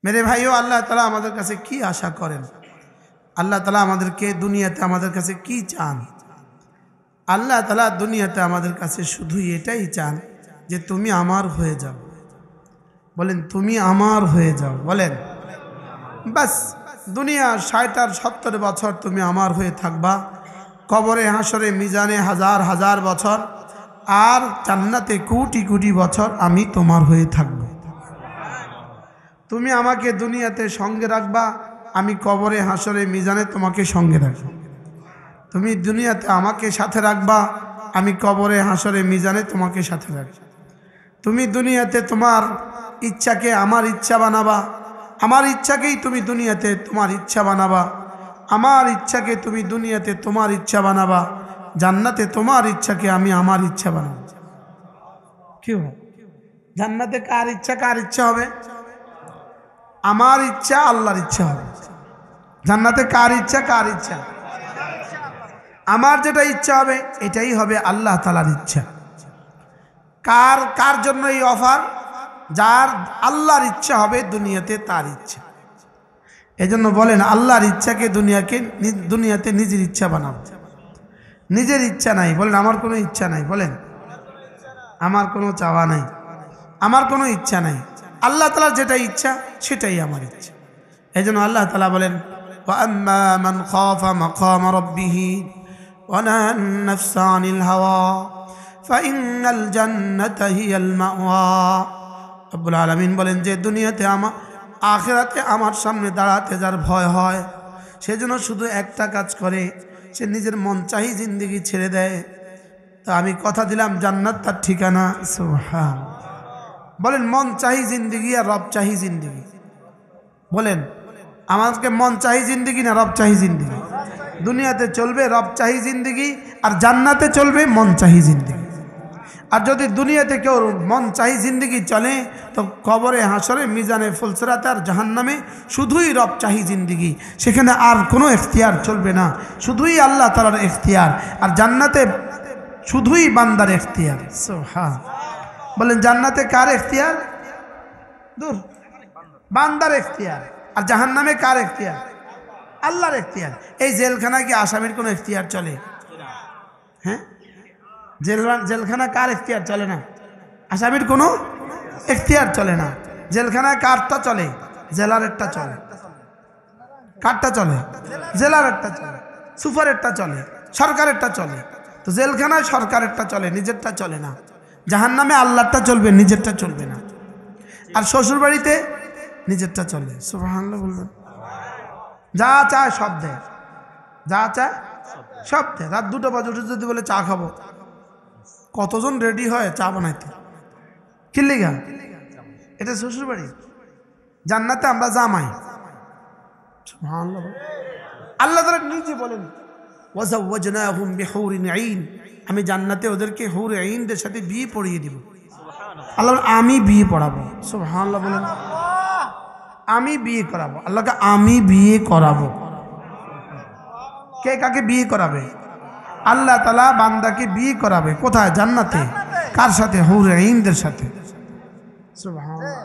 मेरे भाइयों আল্লাহ তাআলা আমাদের কাছে কি আশা করেন? আল্লাহ তাআলা আমাদেরকে দুনিয়াতে আমাদের কাছে কি চান? আল্লাহ তাআলা দুনিয়াতে আমাদের কাছে শুধু এটাই চান যে তুমি আমার হয়ে যাও। বলেন তুমি আমার হয়ে যাও, বলেন বাস। দুনিয়া 60 আর 70 বছর তুমি আমার হয়ে থাকবা, কবরে হাসরে মিজানে হাজার হাজার বছর, আর জান্নাতে কোটি কোটি বছর আমি তোমার হয়ে থাকব। তুমি আমাকে দুনিয়াতে সঙ্গে রাখবা, আমি কবরে হাসরে মিজানে তোমাকে সঙ্গে রাখব। তুমি দুনিয়াতে আমাকে সাথে রাখবা, আমি কবরে হাসরে মিজানে তোমাকে সাথে রাখব। তুমি দুনিয়াতে তোমার ইচ্ছাকে আমার ইচ্ছা বানাবা, আমার ইচ্ছাকেই তুমি দুনিয়াতে তোমার ইচ্ছা বানাবা, আমার ইচ্ছাকে তুমি দুনিয়াতে তোমার ইচ্ছা বানাবা, জান্নাতে তোমার ইচ্ছাকে আমি আমার ইচ্ছা বানাবো। কি হবে? জান্নাতে কার ইচ্ছা হবে? আমার ইচ্ছা আল্লাহর ইচ্ছা হবে। জান্নাতে কার ইচ্ছা? আমার যেটা ইচ্ছা হবে এটাই হবে আল্লাহ তাআলার ইচ্ছা। কার জন্য এই অফার? যার আল্লাহর ইচ্ছা হবে দুনিয়াতে তার ইচ্ছা। এজন্য বলেন আল্লাহর ইচ্ছাকে দুনিয়াতে নিজের ইচ্ছা বানাবো। নিজের ইচ্ছা নাই, বলেন আমার কোনো ইচ্ছা নাই, বলেন আমার কোনো চাওয়া নাই, আমার কোনো ইচ্ছা নাই। আল্লাহ তাআলার যেটা ইচ্ছা সেটাই আমার ইচ্ছা। এজন্য আল্লাহ তাআলা বলেন ওয়া আম্মা মান খাফা মাকাম রাব্বিহি ওয়া নাহান নাফসা আনিল হাওয়া ফাইন্নাল জান্নাতা হিয়াল মাওয়া। রব্বুল আলামিন বলেন যে দুনিয়াতে আখিরাতে আমার সামনে দাঁড়াতে যার ভয় হয় সেজন্য শুধু একটা কাজ করে, সে নিজের মন চাহি জিন্দেগি ছেড়ে দেয়। তো আমি কথা দিলাম জান্নাত তার ঠিকানা। সুবহান। বলেন মন চাহি জিন্দেগি আর রব চাহি জিন্দেগি? বলেন আমাকে মন চাহি জিন্দেগি না রব চাহি জিন্দেগি? দুনিয়াতে চলবে রব চাহি জিন্দেগি, আর জান্নাতে চলবে মন চাহি জিন্দেগি। আর যদি দুনিয়াতে কেউ মন চাহি জিন্দেগি চলে তো কবরে হাসরে মিজানে ফুলসিরাতে আর জাহান্নামে শুধুই রব চাহি জিন্দেগি, সেখানে আর কোনো এখতিয়ার চলবে না, শুধুই আল্লাহ তাআলার এখতিয়ার। আর জান্নাতে শুধুই বান্দার এখতিয়ার। সুবহান। বলেন জান্নাতে কার এখতিয়ার? দূর, বান্দার এখতিয়ার। আর জাহান্নামে কার এখতিয়ার? আল্লাহর এখতিয়ার। এই জেলখানায় কি আসামির কোনো এখতিয়ার চলে? হ্যাঁ, জেলখানা কার এখতিয়ার চলে না? আসামির কোনো এখতিয়ার চলে না। জেলখানায় কারটা চলে? জেলারেরটা চলে। কারটা চলে? জেলারেরটা চলে। সুপারেরটা চলে, সরকারেরটা চলে। তো জেলখানায় সরকারেরটা চলে, নিজেরটা চলে না। জাহান্নামে আল্লাহরটা চলবে, নিজেরটা চলবে না। আর শ্বশুর বাড়িতে নিজেরটা চলে। সুবহানাল্লাহ বলবেন। যা চায় সব দেয়, যা চায় সব দেয়। রাত 2টা বাজে উঠে যদি বলে চা খাবো, কতজন রেডি হয় চা বানাইতে? কি লিগা? এটা শ্বশুর বাড়ি। জান্নাতে আমরা জামাই। সুবহানাল্লাহ। আল্লাহ তাআলা নিজে বলেন ওয়াজাওয়াজনাহুম বিহুরিন আইন, আমি জান্নাতে ওদেরকে হুর আইনদের সাথে বিয়ে পড়িয়ে দিব। আল্লাহ আমি বিয়ে পড়াবো। সুবহানাল্লাহ বলেন। আমি বিয়ে করাবো। আল্লাহকে আমি বিয়ে করাবো। কে কাকে বিয়ে করাবে? আল্লাহ তাআলা বান্দাকে বিয়ে করাবে। কোথায়? জান্নাতে। কার সাথে? হুর আইনদের সাথে। সুবহানাল্লাহ।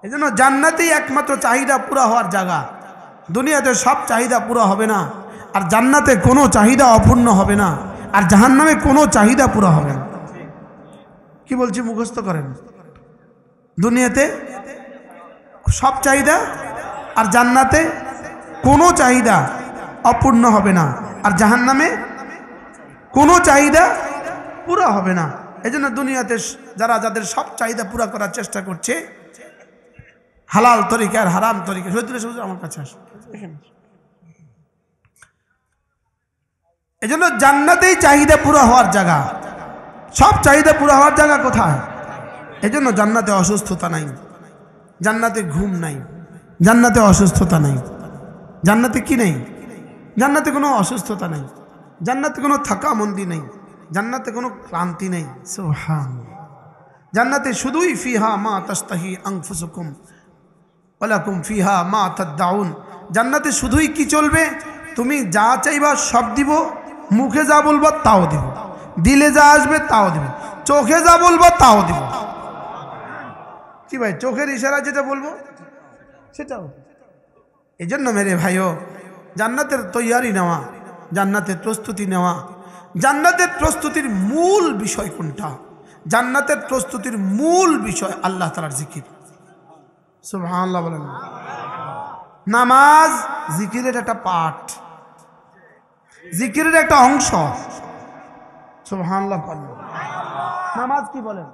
এজন্য জান্নাতেই একমাত্র চাহিদা পুরা হওয়ার জায়গা। দুনিয়াতে সব চাহিদা পুরা হবে না, আর জান্নাতে কোনো চাহিদা অপূর্ণ হবে না, আর জাহান্নামে কোনো চাহিদা পুরা হবে না। কি বলছি মুখস্থ করেন। দুনিয়াতে সব চাহিদা, আর জান্নাতে কোনো চাহিদা অপূর্ণ হবে না, আর জাহান্নামে কোনো চাহিদা পুরা হবে না। এজন্য দুনিয়াতে যাদের সব চাহিদা পুরা করার চেষ্টা করছে হালাল তরিকা আর হারাম তরিকা, সত্যি আমার কাছে আসে। এজন্য জান্নাতেই চাহিদা পুরা হওয়ার জায়গা। সব চাহিদা পুরা হওয়ার জায়গা কোথায়? এজন্য জান্নাতে অসুস্থতা নাই, জান্নাতে ঘুম নাই, জান্নাতে অসুস্থতা নাই। জান্নাতে কি নেই? জান্নাতে কোনো অসুস্থতা নেই, জান্নাতে কোনো থাকা মন্দি নেই, জান্নাতে কোনো ক্লান্তি নেই। সুবহানাল্লাহ। জান্নাতে শুধুই ফিহা মা তাস্তাহি আনফুসুকুম ওয়া লাকুম ফিহা মা তাদউন। জান্নাতে শুধুই কি চলবে? তুমি যা চাইবা সব দিব, মুখে যা বলবা তাও দিব, দিলে যা আসবে তাও দিব, চোখে যা বলবা তাও দিব। কি ভাই, চোখের ইশারা যেটা বলবো সেটাও। এই জন্য মেরে ভাইও জান্নাতের তৈয়ারি নেওয়া, জান্নাতের প্রস্তুতি নেওয়া, জান্নাতের প্রস্তুতির মূল বিষয় কোনটা? জান্নাতের প্রস্তুতির মূল বিষয় আল্লাহ তাআলার জিকির। সুবহানাল্লাহ বলেন। নামাজ জিকিরের একটা পার্ট, জিকিরের একটা অংশ। সুবহানাল্লাহ বলেন। নামাজ কি বলেন?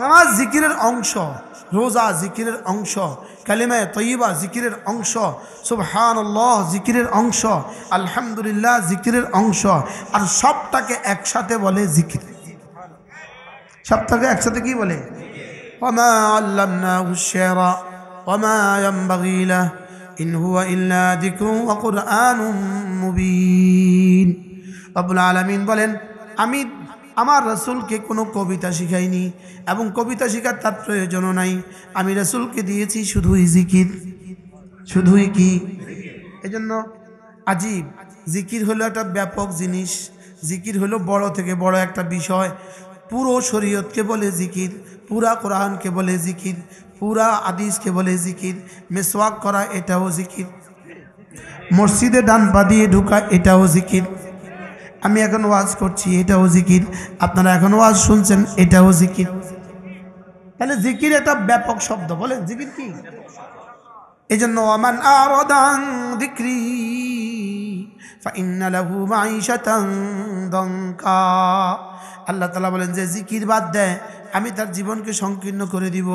নামাজ জিকিরের অংশ, রোজা জিকিরের অংশ, কালিমায়ে তয়্যিবা জিকিরের অংশ, সুবহানাল্লাহ জিকিরের অংশ, আলহামদুলিল্লাহ জিকিরের অংশ। আর সবটাকে একসাথে বলে জিকির। সবটাকে একসাথে কি বলে? ওয়ামা আল্লামনাহু শি'রা ওয়ামা ইয়ানবাগী লাহু ইন হুয়া ইল্লা যিকরুন ওয়া কুরআনুম মুবিন। রব্বুল আলামিন বলেন, আমি আমার রাসূলকে কোনো কবিতা শিখাইনি এবং কবিতা শেখার তার প্রয়োজনও নাই। আমি রাসূলকে দিয়েছি শুধুই জিকির, শুধুই কি? এজন্য আজীব জিকির হলো একটা ব্যাপক জিনিস। জিকির হলো বড় থেকে বড় একটা বিষয়। পুরো শরীয়তকে বলে জিকির, পুরা কোরআনকে বলে জিকির, পুরা হাদিসকে বলে জিকির। মিসওয়াক করা এটাও জিকির, মসজিদে ডান পা দিয়ে ঢোকা এটাও জিকির। আমি এখন ওয়াজ করছি এটাও জিকির, আপনারা এখন ওয়াজ শুনছেন এটাও জিকির। তাহলে জিকির একটা ব্যাপক শব্দ। বলেন জিকির কি? এই জন্য ওয়ামান আরাদা আন যিকরি ফাইন্না লাহু মাঈশাতান দানকা। আল্লাহ তাআলা বলেন যে জিকির বাদ দেয় আমি তার জীবনকে সংকীর্ণ করে দিব।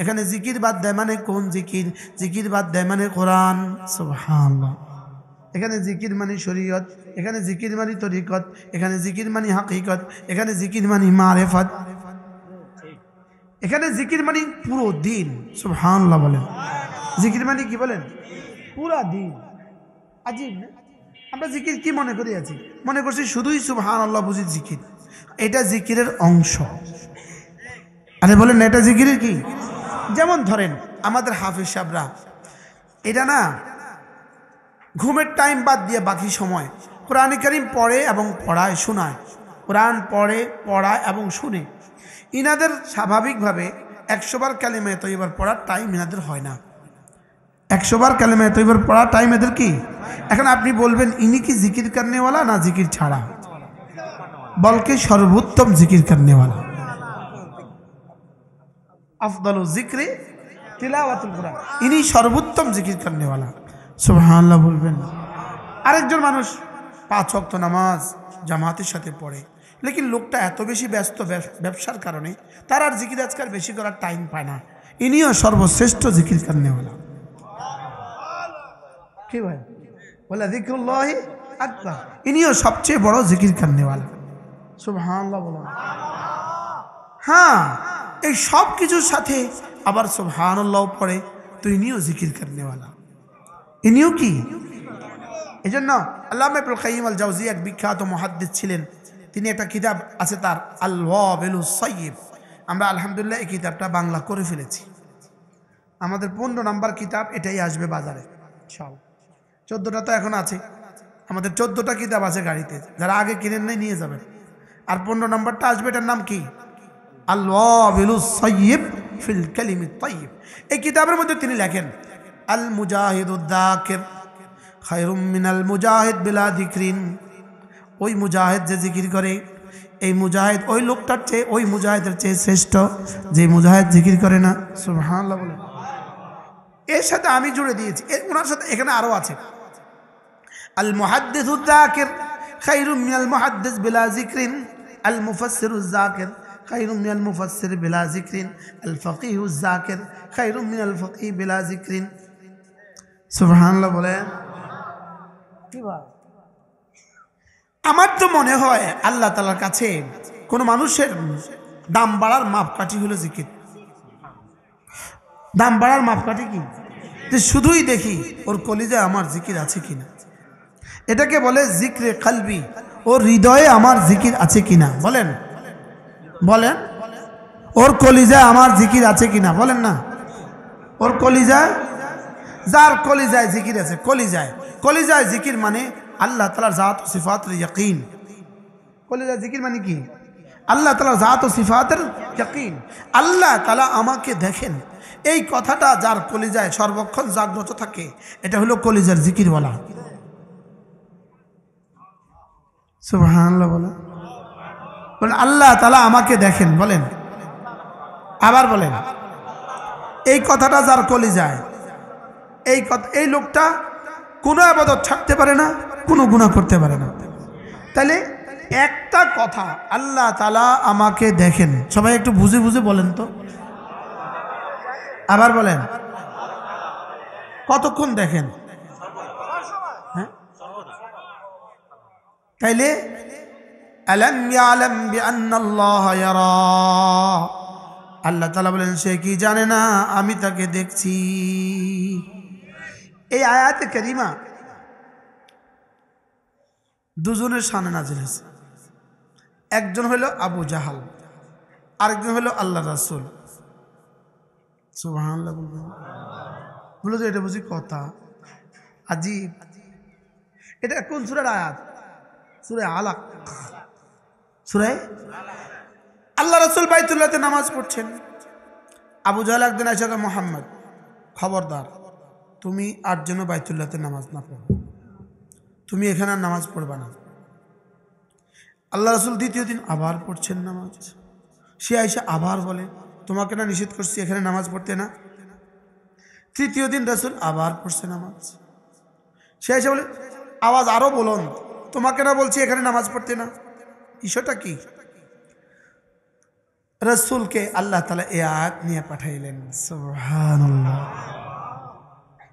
এখানে জিকির বাদ দেয় মানে কোন জিকির? জিকির বাদ দেয় মানে কোরআন। সুবহানাল্লাহ। এখানে জিকির মানে শরীয়ত, এখানে জিকির মানে তরিকত, এখানে জিকির মানে হাকিকত, এখানে জিকির মানে মারিফত, এখানে জিকির মানে পুরো দিন। সুবহানাল্লাহ বলেন। জিকির মানে কি বলেন? পুরা দিন। আজীব না? আমরা জিকির কি মনে করি আছি? মনে করছি শুধুই সুবহানাল্লাহ বুঝি জিকির। এটা জিকিরের অংশ। আরে বলেন এটা জিকিরের কি? যেমন ধরেন আমাদের হাফেজ সাহেবরা এটা না ঘুমের টাইম বাদ দিয়ে বাকি সময় কোরআন কারীম পড়ে এবং পড়ায়, শোনায়। কোরআন পড়ে, পড়ায় এবং শুনে। ইনাদের স্বাভাবিকভাবে 100 বার কালিমায়ে তয়্যিবা পড়ার টাইম ইনাদের হয় না। 100 বার কালিমায়ে তয়্যিবা পড়ার টাইম এদের কি? এখন আপনি বলবেন ইনি কি জিকির করনেওয়ালা না জিকির ছাড়া? বলকে সর্বোত্তম জিকির করনেওয়ালা। আফদালু যিকরি তিলাওয়াতুল কুরআন। ইনি সর্বোত্তম জিকির করনেওয়ালা। সুবহানাল্লাহ বলবেন। আরেকজন মানুষ 5 ওয়াক্ত নামাজ জামাতের সাথে পড়ে, লেকিন লোকটা এত বেশি ব্যস্ত ব্যবসার কারণে তার আর জিকির আজকাল বেশি করার টাইম পায় না। ইনিও সর্বশ্রেষ্ঠ জিকির করনেওয়ালা। কি ভাই বলে? যিকরুল্লাহি আকবার। ইনিও সবচেয়ে বড় জিকির করনেওয়ালা। সুবহানাল্লাহ বলেন। হ্যাঁ, এই সব কিছুর সাথে আবার সুবহানাল্লাহ পড়ে, তো ইনিও জিকির করনেওয়ালা। ইনিও কি? এই জন্য আল্লামা ইবনুল কাইয়্যিম আল জাওজিয়া এক বিখ্যাত মুহাদ্দিস ছিলেন। তিনি একটা কিতাব আছে তার আল ওয়াবিলুস সাইয়্যিব। আমরা আলহামদুলিল্লাহ এই কিতাবটা বাংলা করে ফেলেছি। আমাদের 15 নম্বর কিতাব এটাই আসবে বাজারে ইনশাআল্লাহ। 14টা তো এখন আছে, আমাদের 14টা কিতাব আছে গাড়িতে, যারা আগে কিনেন নাই নিয়ে যাবেন। আর 15 নম্বরটা আসবে, এটার নাম কি? আল ওয়াবিলুস সাইয়্যিব ফিল কালিমিত তাইয়্যিব। এই কিতাবের মধ্যে তিনি লেখেন আল মুজাহিদুদ যাকির খায়রুম মিনাল মুজাহিদ বিলা যিকরিন। ওই মুজাহিদ যে জিকির করে, এই মুজাহিদ ওই লোকটার চেয়ে, ওই মুজাহিদের চেয়ে শ্রেষ্ঠ যে মুজাহিদ জিকির করে না। সুবহানাল্লাহ বলেন। এর সাথে আমি জুড়ে দিয়েছি, ওনার সাথে এখানে আরো আছে আল মুহাদ্দিসুদ যাকির খায়রুম মিনাল মুহাদ্দিস বিলা যিকরিন, আল মুফাসসিরুজ যাকির খায়রুম মিনাল মুফাসসির বিলা যিকরিন, আল ফাকিহুজ যাকির খায়রুম মিনাল ফাকিহ বিলা যিকরিন। সুবহানাল্লাহ বলেন। কি ভাই, আমার তো মনে হয় আল্লাহ তাআলার কাছে কোন মানুষের দাম বাড়ার মাপকাঠি হলো জিকির। দাম বাড়ার মাপকাঠি কি? যে শুধুই দেখি ওর কলিজায় আমার জিকির আছে কিনা। এটাকে বলে জিকরে কলবি। ওর হৃদয়ে আমার জিকির আছে কিনা। বলেন বলেন, ওর কলিজায় আমার জিকির আছে কিনা। বলেন না, ওর কলিজায়, যার কলিজায় জিকির আছে, কলিজায়, কলিজায় জিকির মানে আল্লাহ তাআলার জাত ও সিফাতের ইয়াকিন। কলিজায় জিকির মানে কি? আল্লাহ তাআলার জাত ও সিফাতের ইয়াকিন। আল্লাহ তাআলা আমাকে দেখেন, এই কথাটা যার কলিজায় সর্বক্ষণ জাগ্রত থাকে, এটা হলো কলিজার জিকির বলা। সুবহানাল্লাহ বলেন। বলেন আল্লাহ তাআলা আমাকে দেখেন, বলেন আবার বলেন। এই কথাটা যার কলিজায়, এই লোকটা কোনো ইবাদত ছাড়তে পারে না, কোনো গুনাহ করতে পারে না। তাহলে একটা কথা, আল্লাহ তাআলা আমাকে দেখেন, সবাই একটু বুঝে বুঝে বলেন তো, আবার বলেন কতক্ষণ দেখেন? হ্যাঁ, তাইলে আলাম ইয়ালাম বিআন্নাল্লাহা ইয়ারা, আল্লাহ তাআলা বলেন সে কি জানে না আমি তাকে দেখছি। এই আয়াতে কারিমা দুজনের শানে নাজিল হয়েছে। একজন হলো আবু জাহাল, আরেকজন হলো আল্লাহ রাসূল। সুবহানাল্লাহ বলবেন, বলো তো এটা বুঝি কথা আজীব। এটা কোন সূরার আয়াত? সূরা আলাক। সূরা আল্লাহ রাসূল বাইতুল্লাহতে নামাজ পড়ছেন। আবু জাহল একদিন এসে বলে, মুহাম্মদ খবরদার, তুমি আর যেন বাইতুল্লাহতে নামাজ না পড়ো, তুমি এখানে আর নামাজ পড়বা না। আল্লাহ রাসূল দ্বিতীয় দিন আবার পড়ছেন নামাজ। সে আইসা আবার বলে, তোমাকে না নিষেধ করছি এখানে নামাজ পড়তে না। তৃতীয় দিন রাসূল আবার পড়ছে নামাজ। সে আইসা বলে, আওয়াজ আরো বলুন, তোমাকে না বলছি এখানে নামাজ পড়তে না। বিষয়টা কি? রাসূলকে আল্লাহ তাআলা এই আয়াত নিয়ে পাঠাইলেন। সুবহানাল্লাহ।